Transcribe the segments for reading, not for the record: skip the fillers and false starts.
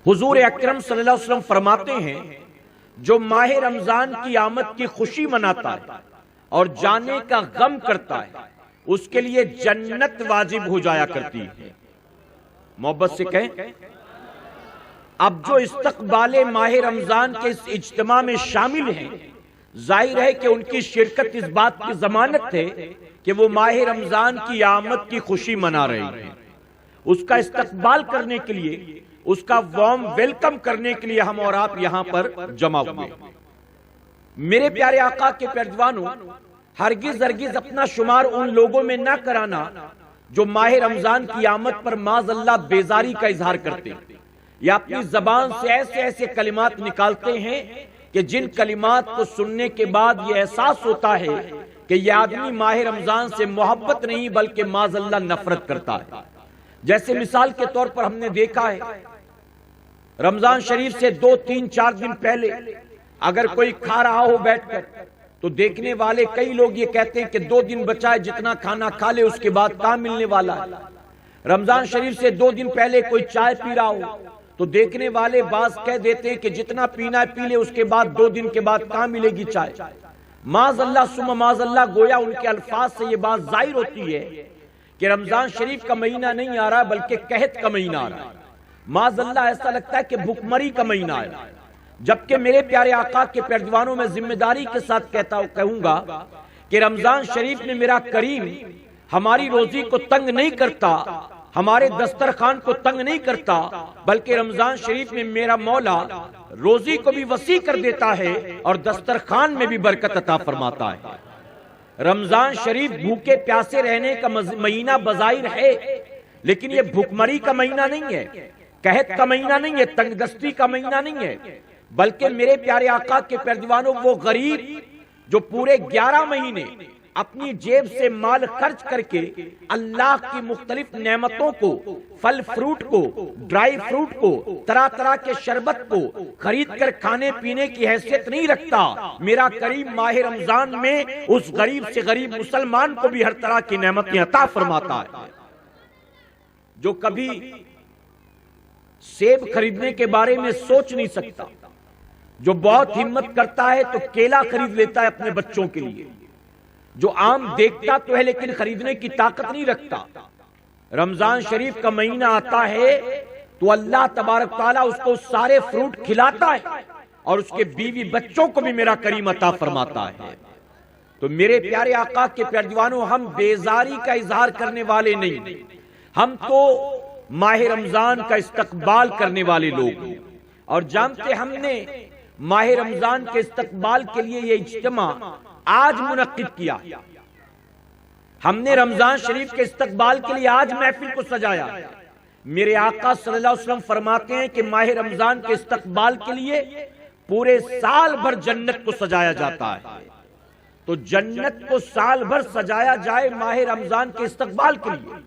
حضور اکرم صلی اللہ علیہ وسلم فرماتے ہیں جو ماہ رمضان کی آمد کی خوشی مناتا ہے اور جانے کا غم کرتا ہے اس کے لیے جنت واجب ہو جایا کرتی ہے۔ محبت سے کہیں، اب جو استقبال ماہ رمضان کے اس اجتماع میں شامل ہیں، ظاہر ہے کہ ان کی شرکت اس بات کی ضمانت ہے کہ وہ ماہ رمضان کی آمد کی خوشی منا رہے ہیں۔ اس کا استقبال کرنے کے لیے، اس کا وارم ویلکم کرنے کے لیے ہم اور آپ یہاں پر جمع ہوئے۔ میرے پیارے آقا کے پیروانوں، ہرگز اپنا شمار ان لوگوں میں نہ کرانا جو ماہ رمضان کی آمد پر معاذ اللہ بیزاری کا اظہار کرتے ہیں یا اپنی زبان سے ایسے کلمات نکالتے ہیں کہ جن کلمات کو سننے کے بعد یہ احساس ہوتا ہے کہ یہ آدمی ماہ رمضان سے محبت نہیں بلکہ معاذ اللہ نفرت کرتا ہے۔ جیسے مثال کے طور پر ہم نے دیکھا ہے رمضان شریف سے 2 3 4 دن پہلے اگر کوئی کھا رہا ہو بیٹھ کر تو دیکھنے والے کئی لوگ یہ کہتے ہیں کہ 2 دن بچا ہے، جتنا کھانا کھا لے اس کے بعد کام ملنے والا ہے۔ رمضان شریف سے 2 دن پہلے کوئی چائے پی رہا ہو تو دیکھنے والے بعض کہہ دیتے ہیں کہ جتنا پینا ہے پی لے، اس کے بعد 2 دن کے بعد کہاں ملے گی چائے۔ معاذ اللہ ثم معاذ اللہ، گویا ان کے الفاظ سے یہ بات ظاہر ہوتی ہے کہ رمضان شریف کا مہینہ نہیں آ رہا بلکہ قحط کا مہینہ آ رہا ہے۔ معاذ اللہ ایسا لگتا ہے کہ بھوک مری کا مہینہ آ رہا ہے۔ جبکہ میرے پیارے آقا کے پیروانوں میں ذمہ داری کے ساتھ کہوں گا کہ رمضان شریف میں میرا کریم ہماری روزی کو تنگ نہیں کرتا، ہمارے دسترخوان کو تنگ نہیں کرتا، بلکہ رمضان شریف میں میرا مولا روزی کو بھی وسیع کر دیتا ہے اور دسترخوان میں بھی برکت عطا فرماتا ہے۔ رمضان شریف بھوکے پیاسے رہنے کا مہینہ بظاہر ہے، لیکن یہ بھوک مری کا مہینہ نہیں ہے، قحط کا مہینہ نہیں ہے، تنگ دستی کا مہینہ نہیں ہے، بلکہ میرے پیارے آقا کے پیروانوں وہ غریب جو پورے 11 مہینے اپنی جیب سے مال خرچ کر کے اللہ کی مختلف نعمتوں کو، پھل فروٹ کو، ڈرائی فروٹ کو، طرح طرح کے شربت کو خرید کر کھانے پینے کی حیثیت نہیں رکھتا، میرا کریم ماہ رمضان میں اس غریب سے غریب مسلمان کو بھی ہر طرح کی نعمتیں عطا فرماتا ہے۔ جو کبھی سیب خریدنے کے بارے میں سوچ نہیں سکتا، جو بہت ہمت کرتا ہے تو کیلا خرید لیتا ہے اپنے بچوں کے لیے، جو آم دیکھتا تو ہے لیکن خریدنے کی طاقت نہیں رکھتا، رمضان شریف کا مہینہ آتا ہے تو اللہ تبارک تعالیٰ اس کو سارے فروٹ کھلاتا ہے اور اس کے بیوی بچوں کو بھی میرا کریم عطا فرماتا ہے۔ تو میرے پیارے آقا کے پیروانوں، ہم بیزاری کا اظہار کرنے والے نہیں، ہم تو ماہ رمضان کا استقبال کرنے والے لوگ ہیں، اور جانتے ہم نے ماہ رمضان کے استقبال کے لیے یہ اجتماع آج منعقد کیا، ہم نے رمضان شریف کے استقبال کے لیے آج محفل کو سجایا۔ میرے آقا صلی اللہ علیہ وسلم فرماتے ہیں کہ ماہ رمضان کے استقبال کے لیے پورے سال بھر جنت کو سجایا جاتا ہے، تو جنت کو سال بھر سجایا جائے ماہ رمضان کے استقبال کے لیے،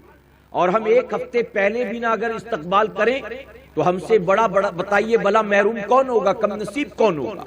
اور ہم 1 ہفتے پہلے بھی نہ اگر استقبال کریں تو ہم سے بڑا بتائیے بلا محروم کون ہوگا، کم نصیب کون ہوگا۔